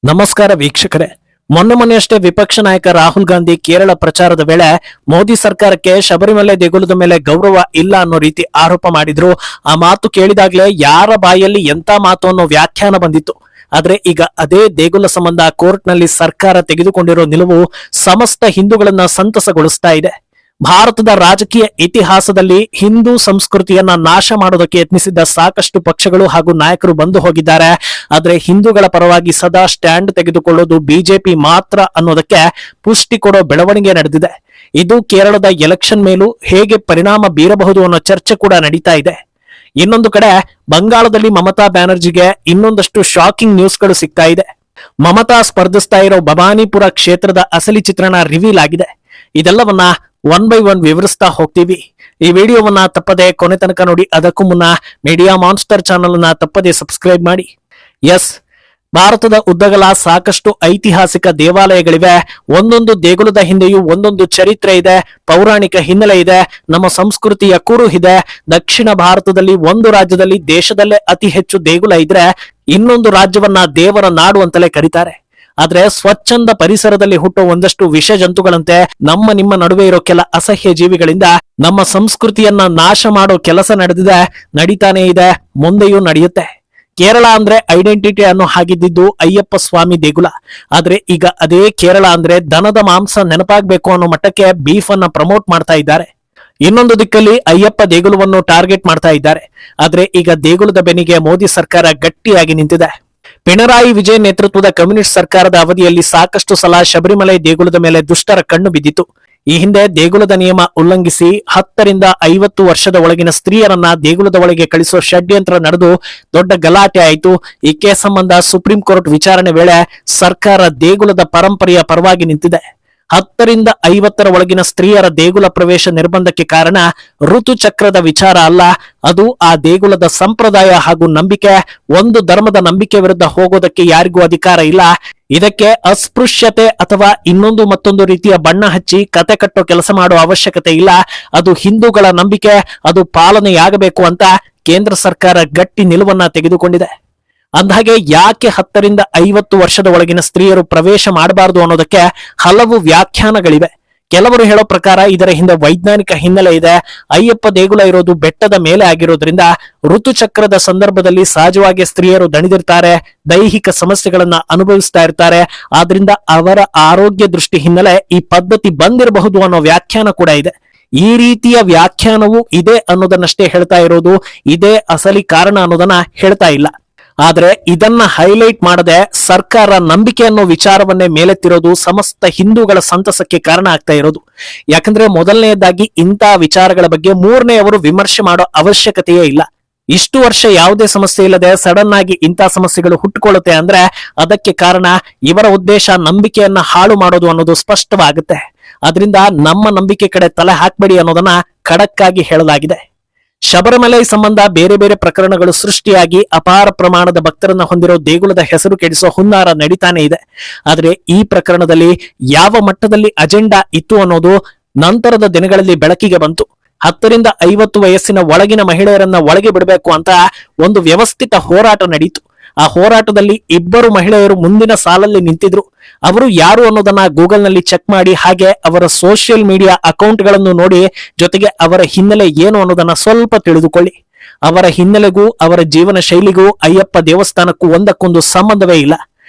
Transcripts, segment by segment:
ನಮಸ್ಕಾರ ವೀಕ್ಷಕರೇ. ಮೊನ್ನೆಯಷ್ಟೇ ವಿಪಕ್ಷ ನಾಯಕ ರಾಹುಲ್ ಗಾಂಧಿ ಕೇರಳ ಪ್ರಚಾರದ ವೇಳೆ ಮೋದಿ ಸರ್ಕಾರಕ್ಕೆ ಶಬರಿಮಲೆ ದೇಗುಲದ ಮೇಲೆ ಗೌರವ ಇಲ್ಲ ಅನ್ನೋ ರೀತಿ ಆರೋಪ ಮಾಡಿದ್ರು. ಆ ಮಾತು ಕೇಳಿದಾಗ್ಲೇ ಯಾರ ಬಾಯಲ್ಲಿ ಎಂತ ಮಾತು ಅನ್ನೋ ವ್ಯಾಖ್ಯಾನ ಬಂದಿತ್ತು. ಆದ್ರೆ ಈಗ ಅದೇ ದೇಗುಲ ಸಂಬಂಧ ಕೋರ್ಟ್ ನಲ್ಲಿ ಸರ್ಕಾರ ತೆಗೆದುಕೊಂಡಿರೋ ನಿಲುವು ಸಮಸ್ತ ಹಿಂದೂಗಳನ್ನ ಸಂತಸಗೊಳಿಸ್ತಾ ಇದೆ. ಭಾರತದ ರಾಜಕೀಯ ಇತಿಹಾಸದಲ್ಲಿ ಹಿಂದೂ ಸಂಸ್ಕೃತಿಯನ್ನ ನಾಶ ಮಾಡೋದಕ್ಕೆ ಯತ್ನಿಸಿದ್ದ ಸಾಕಷ್ಟು ಪಕ್ಷಗಳು ಹಾಗೂ ನಾಯಕರು ಬಂದು ಹೋಗಿದ್ದಾರೆ. ಆದ್ರೆ ಹಿಂದೂಗಳ ಪರವಾಗಿ ಸದಾ ಸ್ಟ್ಯಾಂಡ್ ತೆಗೆದುಕೊಳ್ಳೋದು ಬಿಜೆಪಿ ಮಾತ್ರ ಅನ್ನೋದಕ್ಕೆ ಪುಷ್ಟಿ ಕೊಡೋ ಬೆಳವಣಿಗೆ ನಡೆದಿದೆ. ಇದು ಕೇರಳದ ಎಲೆಕ್ಷನ್ ಮೇಲೂ ಹೇಗೆ ಪರಿಣಾಮ ಬೀರಬಹುದು ಅನ್ನೋ ಚರ್ಚೆ ಕೂಡ ನಡೀತಾ ಇದೆ. ಇನ್ನೊಂದು ಕಡೆ ಬಂಗಾಳದಲ್ಲಿ ಮಮತಾ ಬ್ಯಾನರ್ಜಿಗೆ ಇನ್ನೊಂದಷ್ಟು ಶಾಕಿಂಗ್ ನ್ಯೂಸ್ಗಳು ಸಿಗ್ತಾ ಇದೆ. ಮಮತಾ ಸ್ಪರ್ಧಿಸ್ತಾ ಇರೋ ಭವಾನಿಪುರ ಕ್ಷೇತ್ರದ ಅಸಲಿ ಚಿತ್ರಣ ರಿವೀಲ್ ಆಗಿದೆ. ಇದೆಲ್ಲವನ್ನ ಒನ್ ಬೈ ಒನ್ ವಿವರಿಸ್ತಾ ಹೋಗ್ತೀವಿ. ಈ ವಿಡಿಯೋವನ್ನ ತಪ್ಪದೆ ಕೊನೆ ತನಕ ನೋಡಿ. ಅದಕ್ಕೂ ಮುನ್ನ ಮೀಡಿಯಾ ಮಾನ್ಸ್ಟರ್ ಚಾನೆಲ್ ಅನ್ನ ತಪ್ಪದೆ ಸಬ್ಸ್ಕ್ರೈಬ್ ಮಾಡಿ. ಎಸ್, ಭಾರತದ ಉದ್ದಗಲ ಸಾಕಷ್ಟು ಐತಿಹಾಸಿಕ ದೇವಾಲಯಗಳಿವೆ. ಒಂದೊಂದು ದೇಗುಲದ ಹಿಂದೆಯೂ ಒಂದೊಂದು ಚರಿತ್ರೆ ಇದೆ, ಪೌರಾಣಿಕ ಹಿನ್ನೆಲೆ ಇದೆ, ನಮ್ಮ ಸಂಸ್ಕೃತಿಯ ಕುರು ಇದೆ. ದಕ್ಷಿಣ ಭಾರತದಲ್ಲಿ ಒಂದು ರಾಜ್ಯದಲ್ಲಿ ದೇಶದಲ್ಲೇ ಅತಿ ಹೆಚ್ಚು ದೇಗುಲ ಇದ್ರೆ ಇನ್ನೊಂದು ರಾಜ್ಯವನ್ನ ದೇವರ ನಾಡು ಅಂತಲೇ ಕರೀತಾರೆ. ಆದ್ರೆ ಸ್ವಚ್ಛಂದ ಪರಿಸರದಲ್ಲಿ ಹುಟ್ಟೋ ಒಂದಷ್ಟು ವಿಷ ಜಂತುಗಳಂತೆ ನಮ್ಮ ನಿಮ್ಮ ನಡುವೆ ಇರೋ ಕೆಲ ಅಸಹ್ಯ ಜೀವಿಗಳಿಂದ ನಮ್ಮ ಸಂಸ್ಕೃತಿಯನ್ನ ನಾಶ ಮಾಡೋ ಕೆಲಸ ನಡೆದಿದೆ, ನಡೀತಾನೆ ಇದೆ, ಮುಂದೆಯೂ ನಡೆಯುತ್ತೆ. ಕೇರಳ ಅಂದ್ರೆ ಐಡೆಂಟಿಟಿ ಅನ್ನೋ ಹಾಗಿದ್ದು ಅಯ್ಯಪ್ಪ ಸ್ವಾಮಿ ದೇಗುಲ. ಆದ್ರೆ ಈಗ ಅದೇ ಕೇರಳ ಅಂದ್ರೆ ದನದ ಮಾಂಸ ನೆನಪಾಗ್ಬೇಕು ಅನ್ನೋ ಮಟ್ಟಕ್ಕೆ ಬೀಫ್ ಅನ್ನ ಪ್ರಮೋಟ್ ಮಾಡ್ತಾ ಇದ್ದಾರೆ. ಇನ್ನೊಂದು ದಿಕ್ಕಲ್ಲಿ ಅಯ್ಯಪ್ಪ ದೇಗುಲವನ್ನು ಟಾರ್ಗೆಟ್ ಮಾಡ್ತಾ ಇದ್ದಾರೆ. ಆದ್ರೆ ಈಗ ದೇಗುಲದ ಬೆನ್ನಿಗೆ ಮೋದಿ ಸರ್ಕಾರ ಗಟ್ಟಿಯಾಗಿ ನಿಂತಿದೆ. ಪಿಣರಾಯಿ ವಿಜಯನ್ ನೇತೃತ್ವದ ಕಮ್ಯುನಿಸ್ಟ್ ಸರ್ಕಾರದ ಅವಧಿಯಲ್ಲಿ ಸಾಕಷ್ಟು ಸಲ ಶಬರಿಮಲೆ ದೇಗುಲದ ಮೇಲೆ ದುಷ್ಟರ ಕಣ್ಣು ಬಿದ್ದಿತ್ತು. ಈ ಹಿಂದೆ ದೇಗುಲದ ನಿಯಮ ಉಲ್ಲಂಘಿಸಿ 10 ರಿಂದ 50 ವರ್ಷದ ಒಳಗಿನ ಸ್ತ್ರೀಯರನ್ನ ದೇಗುಲದ ಒಳಗೆ ಕಳಿಸೋ ಷಡ್ಯಂತ್ರ ನಡೆದು ದೊಡ್ಡ ಗಲಾಟೆ ಆಯಿತು. ಈ ಕೇಸ್ ಸಂಬಂಧ ಸುಪ್ರೀಂ ಕೋರ್ಟ್ ವಿಚಾರಣೆ ವೇಳೆ ಸರ್ಕಾರ ದೇಗುಲದ ಪರಂಪರೆಯ ಪರವಾಗಿ ನಿಂತಿದೆ. 10 ರಿಂದ 50 ಒಳಗಿನ ಸ್ತ್ರೀಯರ ದೇಗುಲ ಪ್ರವೇಶ ನಿರ್ಬಂಧಕ್ಕೆ ಕಾರಣ ಋತುಚಕ್ರದ ವಿಚಾರ ಅಲ್ಲ, ಅದು ಆ ದೇಗುಲದ ಸಂಪ್ರದಾಯ ಹಾಗೂ ನಂಬಿಕೆ. ಒಂದು ಧರ್ಮದ ನಂಬಿಕೆ ವಿರುದ್ಧ ಹೋಗೋದಕ್ಕೆ ಯಾರಿಗೂ ಅಧಿಕಾರ ಇಲ್ಲ. ಇದಕ್ಕೆ ಅಸ್ಪೃಶ್ಯತೆ ಅಥವಾ ಇನ್ನೊಂದು ಮತ್ತೊಂದು ರೀತಿಯ ಬಣ್ಣ ಹಚ್ಚಿ ಕತೆ ಕಟ್ಟೋ ಕೆಲಸ ಮಾಡೋ ಅವಶ್ಯಕತೆ ಇಲ್ಲ. ಅದು ಹಿಂದೂಗಳ ನಂಬಿಕೆ, ಅದು ಪಾಲನೆಯಾಗಬೇಕು ಅಂತ ಕೇಂದ್ರ ಸರ್ಕಾರ ಗಟ್ಟಿ ನಿಲುವನ್ನ ತೆಗೆದುಕೊಂಡಿದೆ. ಅಂದಹಾಗೆ ಯಾಕೆ 10 ರಿಂದ 50 ವರ್ಷದ ಒಳಗಿನ ಸ್ತ್ರೀಯರು ಪ್ರವೇಶ ಮಾಡಬಾರದು ಅನ್ನೋದಕ್ಕೆ ಹಲವು ವ್ಯಾಖ್ಯಾನಗಳಿವೆ. ಕೆಲವರು ಹೇಳೋ ಪ್ರಕಾರ ಇದರ ಹಿಂದೆ ವೈಜ್ಞಾನಿಕ ಹಿನ್ನೆಲೆ ಇದೆ. ಅಯ್ಯಪ್ಪ ದೇಗುಲ ಇರೋದು ಬೆಟ್ಟದ ಮೇಲೆ ಆಗಿರೋದ್ರಿಂದ ಋತುಚಕ್ರದ ಸಂದರ್ಭದಲ್ಲಿ ಸಹಜವಾಗಿ ಸ್ತ್ರೀಯರು ದಣಿದಿರ್ತಾರೆ, ದೈಹಿಕ ಸಮಸ್ಯೆಗಳನ್ನ ಅನುಭವಿಸ್ತಾ ಇರ್ತಾರೆ. ಆದ್ರಿಂದ ಅವರ ಆರೋಗ್ಯ ದೃಷ್ಟಿ ಹಿನ್ನೆಲೆ ಈ ಪದ್ಧತಿ ಬಂದಿರಬಹುದು ಅನ್ನೋ ವ್ಯಾಖ್ಯಾನ ಕೂಡ ಇದೆ. ಈ ರೀತಿಯ ವ್ಯಾಖ್ಯಾನವು ಇದೆ ಅನ್ನೋದನ್ನಷ್ಟೇ ಹೇಳ್ತಾ ಇರೋದು, ಇದೇ ಅಸಲಿ ಕಾರಣ ಅನ್ನೋದನ್ನ ಹೇಳ್ತಾ ಇಲ್ಲ. ಆದ್ರೆ ಇದನ್ನ ಹೈಲೈಟ್ ಮಾಡದೆ ಸರ್ಕಾರ ನಂಬಿಕೆ ಅನ್ನೋ ವಿಚಾರವನ್ನೇ ಮೇಲೆತ್ತಿರೋದು ಸಮಸ್ತ ಹಿಂದೂಗಳ ಸಂತಸಕ್ಕೆ ಕಾರಣ ಆಗ್ತಾ ಇರೋದು. ಯಾಕಂದ್ರೆ ಮೊದಲನೆಯದಾಗಿ ಇಂಥ ವಿಚಾರಗಳ ಬಗ್ಗೆ ಮೂರನೆಯವರು ವಿಮರ್ಶೆ ಮಾಡೋ ಅವಶ್ಯಕತೆಯೇ ಇಲ್ಲ. ಇಷ್ಟು ವರ್ಷ ಯಾವುದೇ ಸಮಸ್ಯೆ ಇಲ್ಲದೆ ಸಡನ್ ಆಗಿ ಇಂಥ ಸಮಸ್ಯೆಗಳು ಹುಟ್ಟುಕೊಳ್ಳುತ್ತೆ ಅಂದ್ರೆ ಅದಕ್ಕೆ ಕಾರಣ ಇವರ ಉದ್ದೇಶ ನಂಬಿಕೆಯನ್ನ ಹಾಳು ಮಾಡೋದು ಅನ್ನೋದು ಸ್ಪಷ್ಟವಾಗುತ್ತೆ. ಅದರಿಂದ ನಮ್ಮ ನಂಬಿಕೆ ಕಡೆ ತಲೆ ಹಾಕ್ಬೇಡಿ ಅನ್ನೋದನ್ನ ಖಡಕ್ ಆಗಿ ಹೇಳಲಾಗಿದೆ. ಶಬರಿಮಲೆ ಸಂಬಂಧ ಬೇರೆ ಬೇರೆ ಪ್ರಕರಣಗಳು ಸೃಷ್ಟಿಯಾಗಿ ಅಪಾರ ಪ್ರಮಾಣದ ಭಕ್ತರನ್ನ ಹೊಂದಿರೋ ದೇಗುಲದ ಹೆಸರು ಕೆಡಿಸೋ ಹುನ್ನಾರ ನಡೀತಾನೆ ಇದೆ. ಆದ್ರೆ ಈ ಪ್ರಕರಣದಲ್ಲಿ ಯಾವ ಮಟ್ಟದಲ್ಲಿ ಅಜೆಂಡಾ ಇತ್ತು ಅನ್ನೋದು ನಂತರದ ದಿನಗಳಲ್ಲಿ ಬೆಳಕಿಗೆ ಬಂತು. 10 ರಿಂದ 50 ವಯಸ್ಸಿನ ಒಳಗಿನ ಮಹಿಳೆಯರನ್ನ ಒಳಗೆ ಬಿಡಬೇಕು ಅಂತ ಒಂದು ವ್ಯವಸ್ಥಿತ ಹೋರಾಟ ನಡೀತು. ಆ ಹೋರಾಟದಲ್ಲಿ 2 ಮಹಿಳೆಯರು ಮುಂದಿನ ಸಾಲಲ್ಲಿ ನಿಂತಿದ್ರು. ಅವರು ಯಾರು ಅನ್ನೋದನ್ನ ಗೂಗಲ್ ನಲ್ಲಿ ಚೆಕ್ ಮಾಡಿ, ಹಾಗೆ ಅವರ ಸೋಷಿಯಲ್ ಮೀಡಿಯಾ ಅಕೌಂಟ್ ಗಳನ್ನು ನೋಡಿ, ಜೊತೆಗೆ ಅವರ ಹಿನ್ನೆಲೆ ಏನು ಅನ್ನೋದನ್ನ ಸ್ವಲ್ಪ ತಿಳಿದುಕೊಳ್ಳಿ. ಅವರ ಹಿನ್ನೆಲೆಗೂ ಅವರ ಜೀವನ ಶೈಲಿಗೂ ಅಯ್ಯಪ್ಪ ದೇವಸ್ಥಾನಕ್ಕೂ ಒಂದಕ್ಕೊಂದು ಸಂಬಂಧವೇ ಇಲ್ಲ.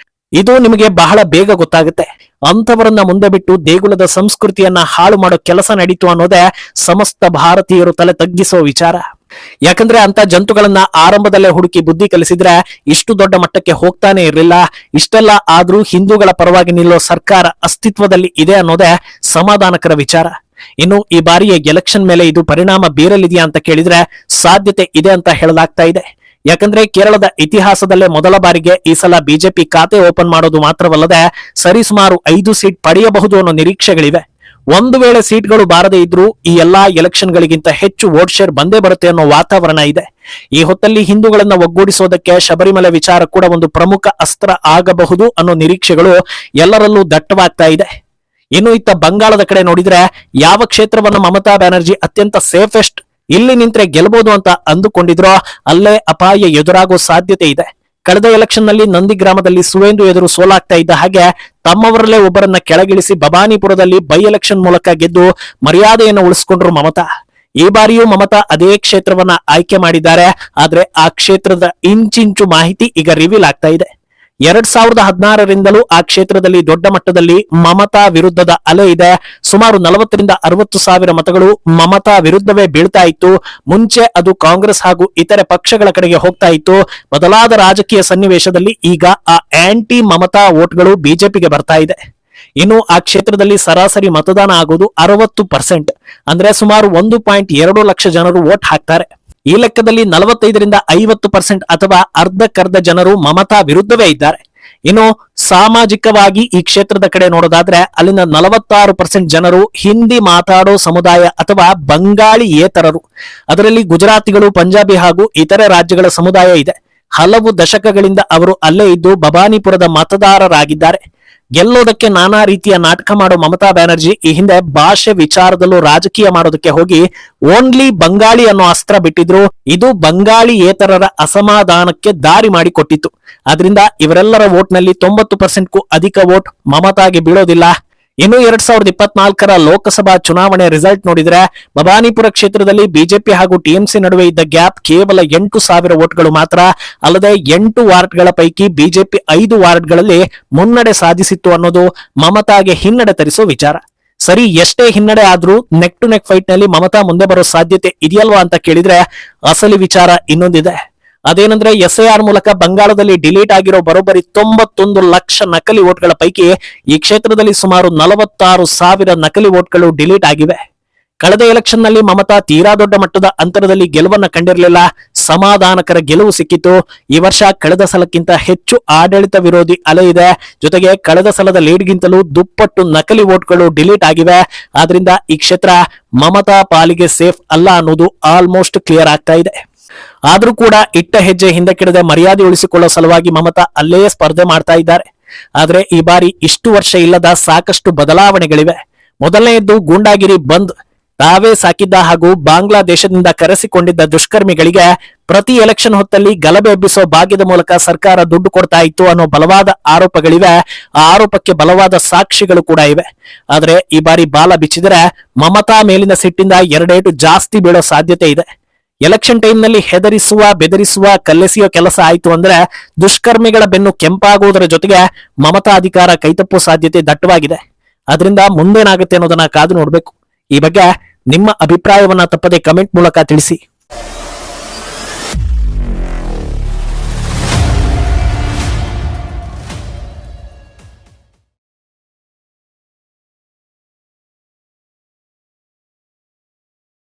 ಇದು ನಿಮಗೆ ಬಹಳ ಬೇಗ ಗೊತ್ತಾಗುತ್ತೆ. ಅಂಥವರನ್ನ ಮುಂದೆ ಬಿಟ್ಟು ದೇಗುಲದ ಸಂಸ್ಕೃತಿಯನ್ನ ಹಾಳು ಮಾಡೋ ಕೆಲಸ ನಡೀತು ಅನ್ನೋದೇ ಸಮಸ್ತ ಭಾರತೀಯರು ತಲೆ ತಗ್ಗಿಸೋ ವಿಚಾರ. ಯಾಕಂದ್ರೆ ಅಂತ ಜಂತುಗಳನ್ನ ಆರಂಭದಲ್ಲೇ ಹುಡುಕಿ ಬುದ್ಧಿ ಕಲಿಸಿದ್ರೆ ಇಷ್ಟು ದೊಡ್ಡ ಮಟ್ಟಕ್ಕೆ ಹೋಗ್ತಾನೆ ಇರಲಿಲ್ಲ. ಇಷ್ಟೆಲ್ಲ ಆದ್ರೂ ಹಿಂದೂಗಳ ಪರವಾಗಿ ನಿಲ್ಲೋ ಸರ್ಕಾರ ಅಸ್ತಿತ್ವದಲ್ಲಿ ಇದೆ ಅನ್ನೋದೇ ಸಮಾಧಾನಕರ ವಿಚಾರ. ಇನ್ನು ಈ ಬಾರಿಯ ಎಲೆಕ್ಷನ್ ಮೇಲೆ ಇದು ಪರಿಣಾಮ ಬೀರಲಿದೆಯಾ ಅಂತ ಕೇಳಿದ್ರೆ ಸಾಧ್ಯತೆ ಇದೆ ಅಂತ ಹೇಳಲಾಗ್ತಾ ಇದೆ. ಯಾಕಂದ್ರೆ ಕೇರಳದ ಇತಿಹಾಸದಲ್ಲೇ ಮೊದಲ ಬಾರಿಗೆ ಈ ಸಲ ಬಿಜೆಪಿ ಖಾತೆ ಓಪನ್ ಮಾಡೋದು ಮಾತ್ರವಲ್ಲದೆ ಸರಿಸುಮಾರು 5 ಸೀಟ್ ಪಡೆಯಬಹುದು ಅನ್ನೋ ನಿರೀಕ್ಷೆಗಳಿವೆ. ಒಂದು ವೇಳೆ ಸೀಟ್ಗಳು ಬಾರದೇ ಇದ್ರೂ ಈ ಎಲ್ಲಾ ಎಲೆಕ್ಷನ್ ಗಳಿಗಿಂತ ಹೆಚ್ಚು ವೋಟ್ ಶೇರ್ ಬಂದೇ ಬರುತ್ತೆ ಅನ್ನೋ ವಾತಾವರಣ ಇದೆ. ಈ ಹೊತ್ತಲ್ಲಿ ಹಿಂದೂಗಳನ್ನ ಒಗ್ಗೂಡಿಸೋದಕ್ಕೆ ಶಬರಿಮಲೆ ವಿಚಾರ ಕೂಡ ಒಂದು ಪ್ರಮುಖ ಅಸ್ತ್ರ ಆಗಬಹುದು ಅನ್ನೋ ನಿರೀಕ್ಷೆಗಳು ಎಲ್ಲರಲ್ಲೂ ದಟ್ಟವಾಗ್ತಾ ಇದೆ. ಇನ್ನು ಇತ್ತ ಬಂಗಾಳದ ಕಡೆ ನೋಡಿದ್ರೆ ಯಾವ ಕ್ಷೇತ್ರವನ್ನ ಮಮತಾ ಬ್ಯಾನರ್ಜಿ ಅತ್ಯಂತ ಸೇಫೆಸ್ಟ್ ಇಲ್ಲಿ ನಿಂತ್ರೆ ಗೆಲ್ಲಬಹುದು ಅಂತ ಅಂದುಕೊಂಡಿದ್ರೋ ಅಲ್ಲೇ ಅಪಾಯ ಎದುರಾಗೋ ಸಾಧ್ಯತೆ ಇದೆ. ಕಳೆದ ಎಲೆಕ್ಷನ್ ನಲ್ಲಿ ನಂದಿಗ್ರಾಮದಲ್ಲಿ ಸುವೇಂದು ಎದುರು ಸೋಲಾಗ್ತಾ ಇದ್ದ ಹಾಗೆ ತಮ್ಮವರಲ್ಲೇ ಒಬ್ಬರನ್ನ ಕೆಳಗಿಳಿಸಿ ಭವಾನಿಪುರದಲ್ಲಿ ಬೈ ಎಲೆಕ್ಷನ್ ಮೂಲಕ ಗೆದ್ದು ಮರ್ಯಾದೆಯನ್ನು ಉಳಿಸಿಕೊಂಡ್ರು ಮಮತಾ. ಈ ಬಾರಿಯೂ ಮಮತಾ ಅದೇ ಕ್ಷೇತ್ರವನ್ನ ಆಯ್ಕೆ ಮಾಡಿದ್ದಾರೆ. ಆದ್ರೆ ಆ ಕ್ಷೇತ್ರದ ಇಂಚಿಂಚು ಮಾಹಿತಿ ಈಗ ರಿವೀಲ್ ಆಗ್ತಾ ಇದೆ. 2016ರಿಂದಲೂ ಆ ಕ್ಷೇತ್ರದಲ್ಲಿ ದೊಡ್ಡ ಮಟ್ಟದಲ್ಲಿ ಮಮತಾ ವಿರುದ್ಧದ ಅಲೆ ಇದೆ. ಸುಮಾರು 40ರಿಂದ 60 ಸಾವಿರ ಮತಗಳು ಮಮತಾ ವಿರುದ್ಧವೇ ಬೀಳ್ತಾ ಇತ್ತು. ಮುಂಚೆ ಅದು ಕಾಂಗ್ರೆಸ್ ಹಾಗೂ ಇತರೆ ಪಕ್ಷಗಳ ಕಡೆಗೆ ಹೋಗ್ತಾ ಇತ್ತು. ಬದಲಾದ ರಾಜಕೀಯ ಸನ್ನಿವೇಶದಲ್ಲಿ ಈಗ ಆ ಆಂಟಿ ಮಮತಾ ವೋಟ್ಗಳು ಬಿಜೆಪಿಗೆ ಬರ್ತಾ ಇದೆ. ಇನ್ನು ಆ ಕ್ಷೇತ್ರದಲ್ಲಿ ಸರಾಸರಿ ಮತದಾನ ಆಗುವುದು 60%, ಅಂದ್ರೆ ಸುಮಾರು 1.2 ಲಕ್ಷ ಜನರು ವೋಟ್ ಹಾಕ್ತಾರೆ. ಈ ಲೆಕ್ಕದಲ್ಲಿ 45ರಿಂದ 50% ಅಥವಾ ಅರ್ಧಕ್ಕರ್ಧ ಜನರು ಮಮತಾ ವಿರುದ್ಧವೇ ಇದ್ದಾರೆ. ಇನ್ನು ಸಾಮಾಜಿಕವಾಗಿ ಈ ಕ್ಷೇತ್ರದ ಕಡೆ ನೋಡೋದಾದ್ರೆ ಅಲ್ಲಿನ 46% ಜನರು ಹಿಂದಿ ಮಾತಾಡೋ ಸಮುದಾಯ ಅಥವಾ ಬಂಗಾಳಿಯೇತರರು. ಅದರಲ್ಲಿ ಗುಜರಾತಿಗಳು, ಪಂಜಾಬಿ ಹಾಗೂ ಇತರೆ ರಾಜ್ಯಗಳ ಸಮುದಾಯ ಇದೆ. ಹಲವು ದಶಕಗಳಿಂದ ಅವರು ಅಲ್ಲೇ ಇದ್ದು ಭವಾನಿಪುರದ ಮತದಾರರಾಗಿದ್ದಾರೆ. ಗೆಲ್ಲೋದಕ್ಕೆ ನಾನಾ ರೀತಿಯ ನಾಟಕ ಮಾಡೋ ಮಮತಾ ಬ್ಯಾನರ್ಜಿ ಈ ಹಿಂದೆ ಭಾಷೆ ವಿಚಾರದಲ್ಲೂ ರಾಜಕೀಯ ಮಾಡೋದಕ್ಕೆ ಹೋಗಿ ಓನ್ಲಿ ಬಂಗಾಳಿ ಅನ್ನೋ ಅಸ್ತ್ರ ಬಿಟ್ಟಿದ್ರು. ಇದು ಬಂಗಾಳಿಯೇತರರ ಅಸಮಾಧಾನಕ್ಕೆ ದಾರಿ ಮಾಡಿಕೊಟ್ಟಿತ್ತು. ಆದ್ರಿಂದ ಇವರೆಲ್ಲರ ವೋಟ್ ನಲ್ಲಿ 90%ಕ್ಕೂ ಅಧಿಕ ವೋಟ್ ಮಮತಾಗೆ ಬೀಳೋದಿಲ್ಲ. ಇನ್ನು 2024ರ ಲೋಕಸಭಾ ಚುನಾವಣೆ ರಿಸಲ್ಟ್ ನೋಡಿದ್ರೆ ಭವಾನಿಪುರ ಕ್ಷೇತ್ರದಲ್ಲಿ ಬಿಜೆಪಿ ಹಾಗೂ ಟಿಎಂಸಿ ನಡುವೆ ಇದ್ದ ಗ್ಯಾಪ್ ಕೇವಲ 8,000 ವೋಟ್ಗಳು ಮಾತ್ರ. ಅಲ್ಲದೆ 8 ವಾರ್ಡ್ಗಳ ಪೈಕಿ ಬಿಜೆಪಿ 5 ವಾರ್ಡ್ಗಳಲ್ಲಿ ಮುನ್ನಡೆ ಸಾಧಿಸಿತ್ತು ಅನ್ನೋದು ಮಮತಾಗೆ ಹಿನ್ನಡೆ ತರಿಸೋ ವಿಚಾರ. ಸರಿ, ಎಷ್ಟೇ ಹಿನ್ನಡೆ ಆದ್ರೂ ನೆಕ್ ಟು ನೆಕ್ ಫೈಟ್ ನಲ್ಲಿ ಮಮತಾ ಮುಂದೆ ಬರೋ ಸಾಧ್ಯತೆ ಇದೆಯಲ್ವಾ ಅಂತ ಕೇಳಿದ್ರೆ ಅಸಲಿ ವಿಚಾರ ಇನ್ನೊಂದಿದೆ. ಅದೇನಂದ್ರೆ SIR ಮೂಲಕ ಬಂಗಾಳದಲ್ಲಿ ಡಿಲೀಟ್ ಆಗಿರೋ ಬರೋಬ್ಬರಿ 91 ಲಕ್ಷ ನಕಲಿ ವೋಟ್ಗಳ ಪೈಕಿ ಈ ಕ್ಷೇತ್ರದಲ್ಲಿ ಸುಮಾರು 46,000 ನಕಲಿ ವೋಟ್ಗಳು ಡಿಲೀಟ್ ಆಗಿವೆ. ಕಳೆದ ಎಲೆಕ್ಷನ್ ನಲ್ಲಿ ಮಮತಾ ತೀರಾ ದೊಡ್ಡ ಮಟ್ಟದ ಅಂತರದಲ್ಲಿ ಗೆಲುವನ್ನ ಕಂಡಿರಲಿಲ್ಲ. ಸಮಾಧಾನಕರ ಗೆಲುವು ಸಿಕ್ಕಿತ್ತು. ಈ ವರ್ಷ ಕಳೆದ ಸಲಕ್ಕಿಂತ ಹೆಚ್ಚು ಆಡಳಿತ ವಿರೋಧಿ ಅಲೆ ಇದೆ. ಜೊತೆಗೆ ಕಳೆದ ಸಲದ ಲೀಡ್ಗಿಂತಲೂ ದುಪ್ಪಟ್ಟು ನಕಲಿ ವೋಟ್ಗಳು ಡಿಲೀಟ್ ಆಗಿವೆ. ಆದ್ರಿಂದ ಈ ಕ್ಷೇತ್ರ ಮಮತಾ ಪಾಲಿಗೆ ಸೇಫ್ ಅಲ್ಲ ಅನ್ನೋದು ಆಲ್ಮೋಸ್ಟ್ ಕ್ಲಿಯರ್ ಆಗ್ತಾ ಇದೆ. ಆದ್ರೂ ಕೂಡ ಇಟ್ಟ ಹೆಜ್ಜೆ ಹಿಂದಕ್ಕಿಡದೆ ಮರ್ಯಾದೆ ಉಳಿಸಿಕೊಳ್ಳೋ ಸಲುವಾಗಿ ಮಮತಾ ಅಲ್ಲೇ ಸ್ಪರ್ಧೆ ಮಾಡ್ತಾ ಇದ್ದಾರೆ. ಆದ್ರೆ ಈ ಬಾರಿ ಇಷ್ಟು ವರ್ಷ ಇಲ್ಲದ ಸಾಕಷ್ಟು ಬದಲಾವಣೆಗಳಿವೆ. ಮೊದಲನೆಯದ್ದು ಗೂಂಡಾಗಿರಿ ಬಂದ್. ತಾವೇ ಸಾಕಿದ್ದ ಹಾಗೂ ಬಾಂಗ್ಲಾದೇಶದಿಂದ ಕರೆಸಿಕೊಂಡಿದ್ದ ದುಷ್ಕರ್ಮಿಗಳಿಗೆ ಪ್ರತಿ ಎಲೆಕ್ಷನ್ ಹೊತ್ತಲ್ಲಿ ಗಲಭೆ ಎಬ್ಬಿಸೋ ಭಾಗ್ಯದ ಮೂಲಕ ಸರ್ಕಾರ ದುಡ್ಡು ಕೊಡ್ತಾ ಇತ್ತು ಅನ್ನೋ ಬಲವಾದ ಆರೋಪಗಳಿವೆ. ಆ ಆರೋಪಕ್ಕೆ ಬಲವಾದ ಸಾಕ್ಷಿಗಳು ಕೂಡ ಇವೆ. ಆದ್ರೆ ಈ ಬಾರಿ ಬಾಲ ಬಿಚ್ಚಿದರೆ ಮಮತಾ ಮೇಲಿನ ಸಿಟ್ಟಿಂದ 2 ಏಟು ಜಾಸ್ತಿ ಬೀಳೋ ಸಾಧ್ಯತೆ ಇದೆ. ಎಲೆಕ್ಷನ್ ಟೈಮ್ ನಲ್ಲಿ ಹೆದರಿಸುವ, ಬೆದರಿಸುವ, ಕಲ್ಲೆಸೆಯೋ ಕೆಲಸ ಆಯ್ತು ಅಂದ್ರೆ ದುಷ್ಕರ್ಮಿಗಳ ಬೆನ್ನು ಕೆಂಪಾಗುವುದರ ಜೊತೆಗೆ ಮಮತಾ ಅಧಿಕಾರ ಕೈತಪ್ಪುವ ಸಾಧ್ಯತೆ ದಟ್ಟವಾಗಿದೆ. ಅದರಿಂದ ಮುಂದೇನಾಗುತ್ತೆ ಅನ್ನೋದನ್ನ ಕಾದು ನೋಡ್ಬೇಕು. ಈ ಬಗ್ಗೆ ನಿಮ್ಮ ಅಭಿಪ್ರಾಯವನ್ನ ತಪ್ಪದೆ ಕಮೆಂಟ್ ಮೂಲಕ ತಿಳಿಸಿ.